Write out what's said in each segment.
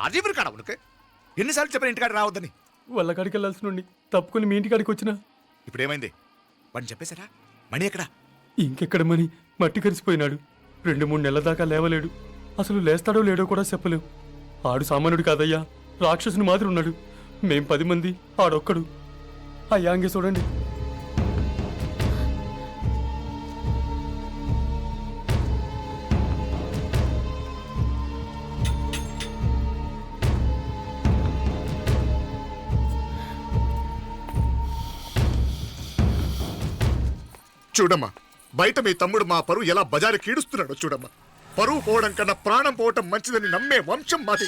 రాజీవులు కాడా ఉనకు ఎన్నిసార్లు చెప్పిన ఇంటికాడ రావద్దని. వాళ్ళ కాడికి వెళ్ళాల్సిన నుండి తప్పుకొని మీ ఇంటికాడికి వచ్చినా ఇప్పుడు ఏమైంది? వాడిని చెప్పేశారా? మణి ఎక్కడా? ఇంకెక్కడ మని మట్టి కరిసిపోయినాడు. 2-3 నెలల దాకా లేవలేడు. అసలు లేస్తాడో లేడో కూడా చెప్పలేం. ఆడు సామాన్యుడు కాదయ్యా, రాక్షసుని మాదిరి ఉన్నాడు. మేం 10 మంది, ఆడొక్కడు. అయ్యా అంగే చూడండి. చూడమ్మా, బయట మీ తమ్ముడు మా పరువు ఎలా బజారు కీడుస్తున్నాడో చూడమ్మా. పరువు పోవడం కన్నా ప్రాణం పోవటం మంచిదని నమ్మే వంశం మాది.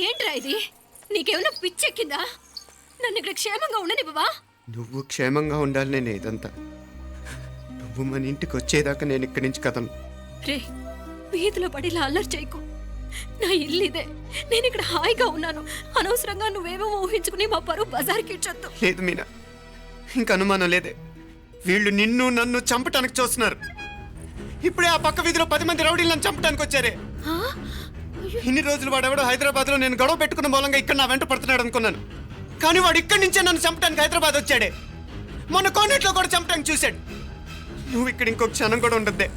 ఏంట్రా ఇది? నీకేమైనా పిచ్చెక్కిందా? నన్ను ఇక్కడ క్షేమంగా ఉండనివ్వవా? నువ్వు క్షేమంగా ఉండాలి. నేను ఇదంతా నువ్వు మన ఇంటికి వచ్చేదాకా నేను ఇక్కడి నుంచి కదలను. రే, వీధిలో పడి ఇలా అల్లరి చేయకు. నా ఇల్లు ఇదే, నేను ఇక్కడ హాయిగా ఉన్నాను. అనవసరంగా నువ్వేమో ఊహించుకుని మా పరువు బజార్కి ఇచ్చొద్దు. లేదు మీనా, ఇంక అనుమానం లేదే. వీళ్ళు నిన్ను నన్ను చంపటానికి చూస్తున్నారు. ఇప్పుడే ఆ పక్క వీధిలో 10 మంది రౌడీలు నన్ను చంపటానికి వచ్చారే. ఇన్ని రోజులు వాడెవడో హైదరాబాద్ లో నేను గొడవ పెట్టుకున్న మూలంగా ఇక్కడ నా వెంట పడుతున్నాడు అనుకున్నాను. కానీ వాడు ఇక్కడి నుంచే నన్ను చంపటానికి హైదరాబాద్ వచ్చాడే. మొన్న కోనేట్లో కూడా చంపటానికి చూశాడు. నువ్వు ఇక్కడ ఇంకొక క్షణం కూడా ఉండద్దే.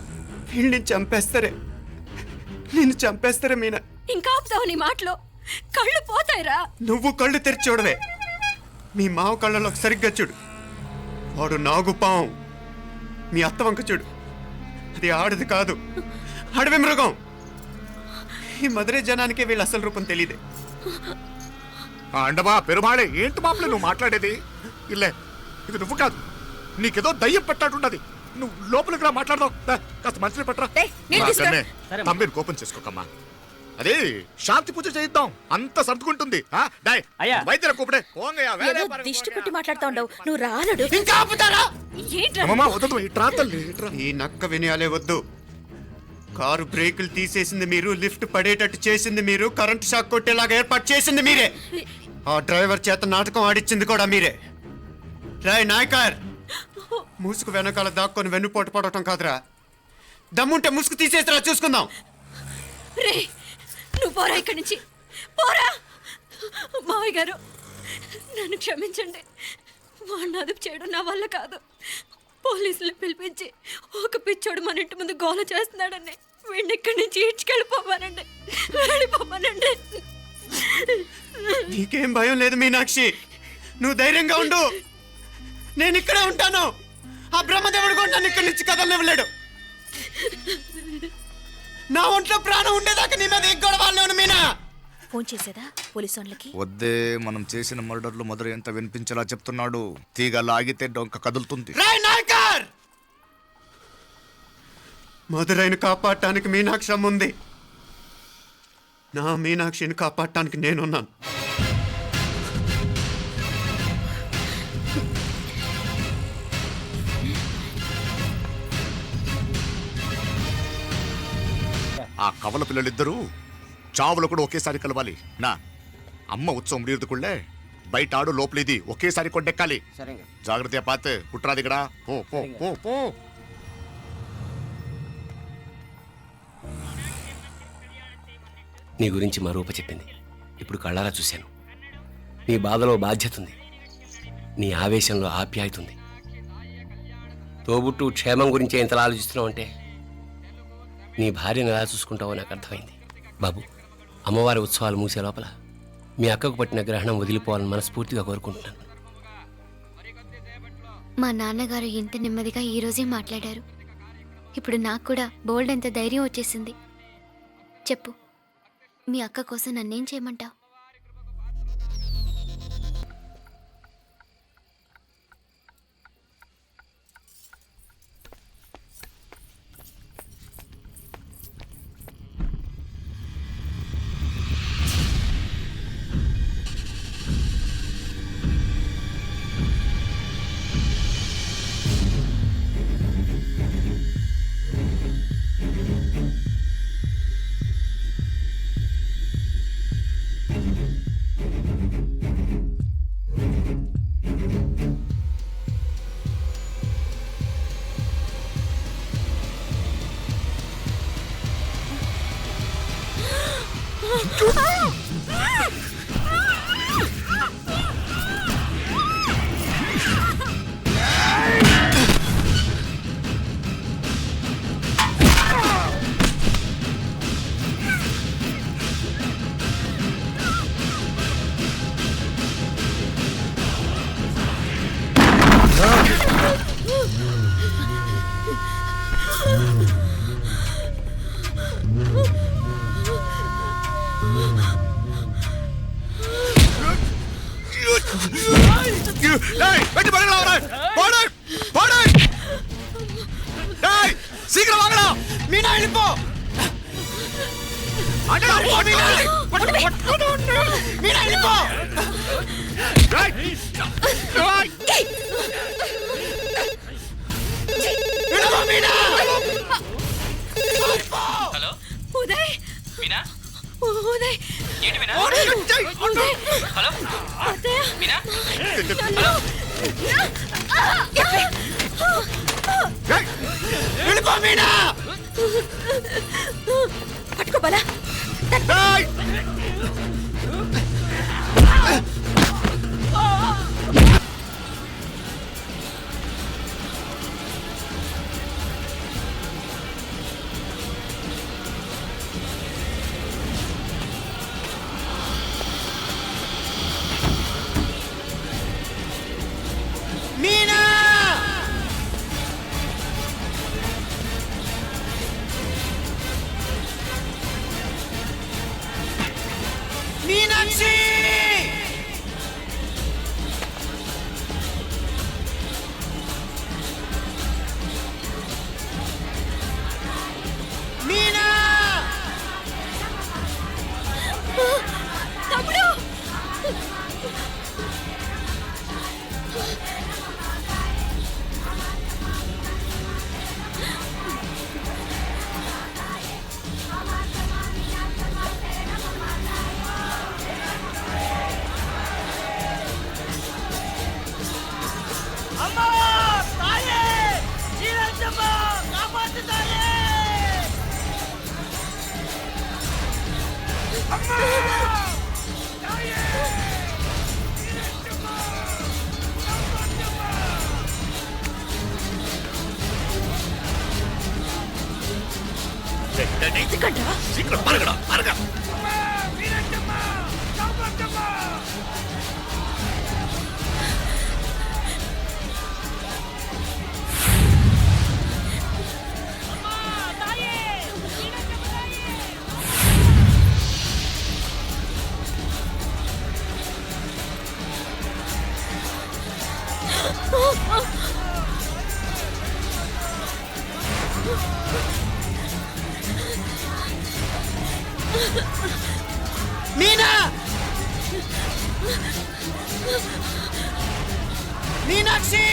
వీళ్ళని చంపేస్తారే, నిన్ను చంపేస్తారే మీనా. ఇంకా ఆపుతావు నీ మాటలో? కళ్ళు పోతాయిరా. నువ్వు కళ్ళు తెరిచి చూడవే. మీ మావ కళ్ళలో సరిగ్గా చూడు. వాడు నాగుపాం. మీ అత్త వంక చూడు, అది ఆడది కాదు, అడవి మృగం. ఈ మధురై జనానికే వీళ్ళ అసలు రూపం తెలియదే. అండమా పెరుమాళే, ఏంటి మాపలే నువ్వు మాట్లాడేది? ఇల్లే, ఇది నువ్వు కాదు, నీకేదో దయ్యం పట్టాడున్నది. నువ్వు లోపలికి రా, మాట్లాడదాం. కాస్త మంచిని పట్టరా. తమ్మిని కోపం చేసుకోకమ్మా. అదే శాంతి పూజ చేయిద్దాం, అంత సర్దుకుంటుంది. వైద్యుల కూపడే దిష్టి పెట్టి మాట్లాడుతా ఉండవు. నువ్వు రానడు. ఇంకా ఆపుతారా? ఈ నక్క వినయాలే వద్దు. కారు బ్రేకులు తీసేసింది మీరు, లిఫ్ట్ పడేటట్టు చేసింది మీరు, కరెంట్ షాక్ కొట్టేలాగా ఏర్పాటు చేసింది మీరే. ఆ డ్రైవర్ చేత నాటకం ఆడిచ్చింది కూడా మీరే. రాయ్ నాయకర్, ముసుగు వెనకాల దాక్కొని వెన్నుపోటు పడటం కాదురా. దమ్ముంటే ముసుగు తీసేసిరా, చూసుకుందాం. రే, నువ్వు పోరా ఇక్కడి నుంచి, పోరా. మావయ్య గారు, నన్ను క్షమించండి. వాడిని అదుపు చేయడం నా వల్ల కాదు. పోలీసులు పిలిపించి ఒక పిచ్చోడు మన ఇంటి ముందు గోల చేస్తున్నాడని వీడిని ఇక్కడి నుంచి ఇడ్చుకెళ్ళిపోమానండి, వెళ్ళిపోమానండి. నీకేం భయం లేదు మీనాక్షి, నువ్వు ధైర్యంగా ఉండు. నేను ఇక్కడే ఉంటాను. ఆ బ్రహ్మదేవుడు కూడా నన్ను ఇక్కడి నుంచి కదలనివ్వలేడు. నా ఒంట్లో ప్రాణం ఉండేదాకా నీ మీద గొడవలు. మీనా ఫోన్ చేసేదా పోలీసు వాళ్ళకి? వద్దే, మనం చేసిన మర్డర్లు మధుర ఎంత వినిపించేలా చెప్తున్నాడు. తీగ లాగితే డొంక కదులుతుంది. మధురైని కాపాడటానికి మీనాక్షి అమ్మ ఉంది. నా మీనాక్షిని కాపాడటానికి నేనున్నాను. ఆ కవల పిల్లలిద్దరూ చావులు కూడా ఒకేసారి కలవాలి. నా అమ్మ ఉత్సవం ముడియదుకుళ్ళే బయట ఆడు లోపలిది ఒకేసారి కొండెక్కాలి. జాగ్రత్త పాత్ కుట్రాదిగడా. పో పో పో పో. నీ గురించి మా రూప చెప్పింది. ఇప్పుడు కళ్ళారా చూశాను. నీ బాధలో బాధ్యత ఉంది, నీ ఆవేశంలో ఆప్యాయత ఉంది. తోబుట్టు క్షేమం గురించి ఎంతలా ఆలోచిస్తున్నావు అంటే నీ భార్యను ఎలా చూసుకుంటావో నాకు అర్థమైంది. బాబు, అమ్మవారి ఉత్సవాలు మూసే లోపల మీ అక్కకు పట్టిన గ్రహణం వదిలిపోవాలని మనస్ఫూర్తిగా కోరుకుంటున్నాను. మా నాన్నగారు ఇంత నెమ్మదిగా ఈరోజే మాట్లాడారు. ఇప్పుడు నాకు కూడా బోల్డ్ ఎంత ధైర్యం వచ్చేసింది. చెప్పు, మీ అక్క కోసం నన్నేం చేయమంటావు? டேய், வெட்டி பாருங்களா அவரை. போடு, போடு. டேய், சீக்கிரம் வாங்கடா. மீனா எழுப்போ. அடடா, மீனா. மீனா எழுப்போ. டேய். டேய். எழுப்போ மீனா. హలో ఉదయ్ మీనా ఉదయ్ ఏంటి మీనా ఉదయ్ హలో అత్తయ్య మీనా డేయ్. எழுப்போ மீனா. పట్టుకో బలా డేయ్. మీనా. మీనాక్షి. మీనా. తమ్ముడు ఎందుకంటా சீக்கிரம் பாருங்கடா, பாருங்க. మీనా. మీనాక్షి.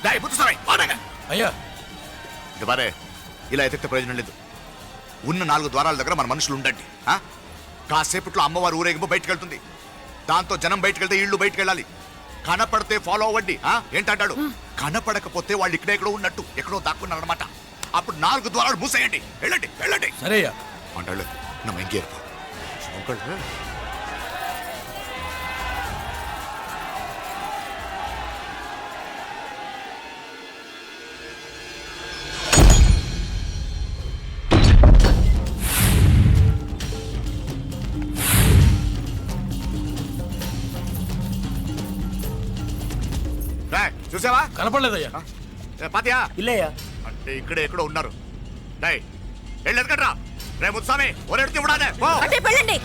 டேய், முத்துசாமி, வாடங்க. అయ్యా ఇది బారే, ఇలా ఎతికితే ప్రయోజనం లేదు. ఉన్న 4 ద్వారాల దగ్గర మన మనుషులు ఉండండి. కాసేపట్లో అమ్మవారు ఊరేగింపు బయటకు వెళ్తుంది. దాంతో జనం బయటకు వెళ్తే ఇళ్ళు బయటకు వెళ్ళాలి. కనపడితే ఫాలో అవ్వండి. ఏంటంటాడు? కనపడకపోతే వాళ్ళు ఇక్కడే ఎక్కడో ఉన్నట్టు, ఎక్కడో దాక్కున్నారు అనమాట. అప్పుడు 4 ద్వారాలు మూసేయండి. వెళ్ళండి, వెళ్ళండి. సరేయ్యా అంటాడు நம்ம எங்கே இருப்போம். చూసావా? కనపడలేదయ్యా. పాతియా ఇల్లయ్యా. అంటే ఇక్కడే ఎక్కడో ఉన్నారు. డై వెళ్ళి ఎదగట్రా. రే ముత్సామి, ఒరెడితే ఇవ్వడాదే. అంటే వెళ్ళండి.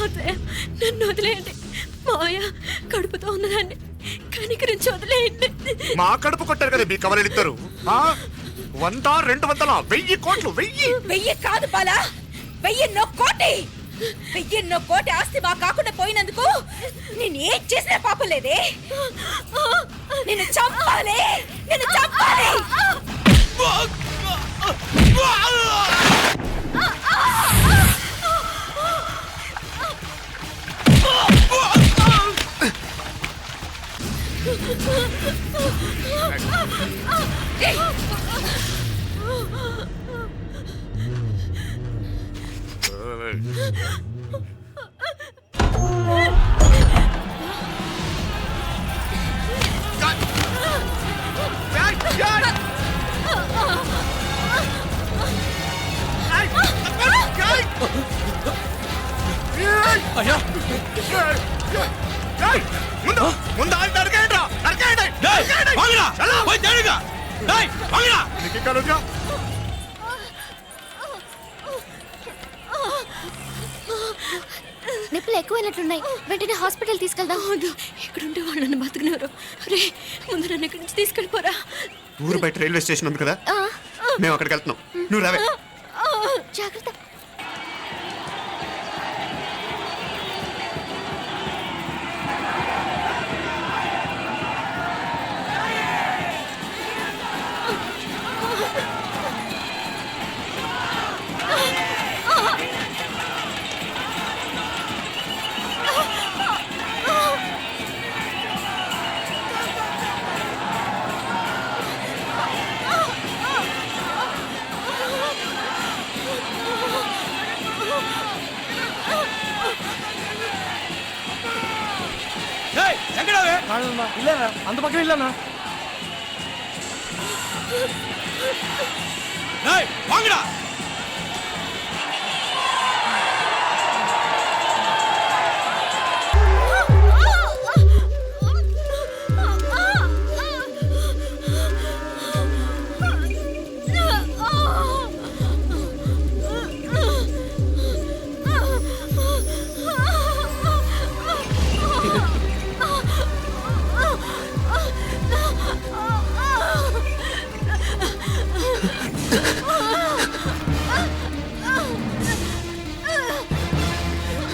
అదే నన్ను వదిలేయండి మావయ్య కడుపుతో ఉన్నదాన్ని కనికరించి వదిలేయండి. మా కడుపు కొట్టారు కదా మీ కవలలిద్దరు 100 200 1000 కోట్లు 1000. 1000 కాదు బాలా 1000 కోటి 1000 కోటి ఆస్తి మా కాకుండా పోయినందుకు నేను ఏం చేసినా పాపం లేదే. నిన్ను చంపాలి నిన్ను చంపాలి. అయ్యా ముందు ముందు ఆయన నరకేయండి రా, నరకేయండి. నీకు ఇంకా రోజా? నొప్పులు ఎక్కువైనట్లున్నాయి, వెంటనే హాస్పిటల్ తీసుకెళ్దాం. ఇక్కడ ఉండే వాళ్ళు నన్ను బతుకున్నారు. రే ముందు నన్ను ఇక్కడి నుంచి తీసుకెళ్ళిపోరా. ఊరు బయట రైల్వే స్టేషన్ ఉంది కదా, మేము అక్కడికి వెళ్తున్నాం. నువ్వు రావే. జాగ్రత్త. అంత పక్కన ఇల్లన్నా వాంగడా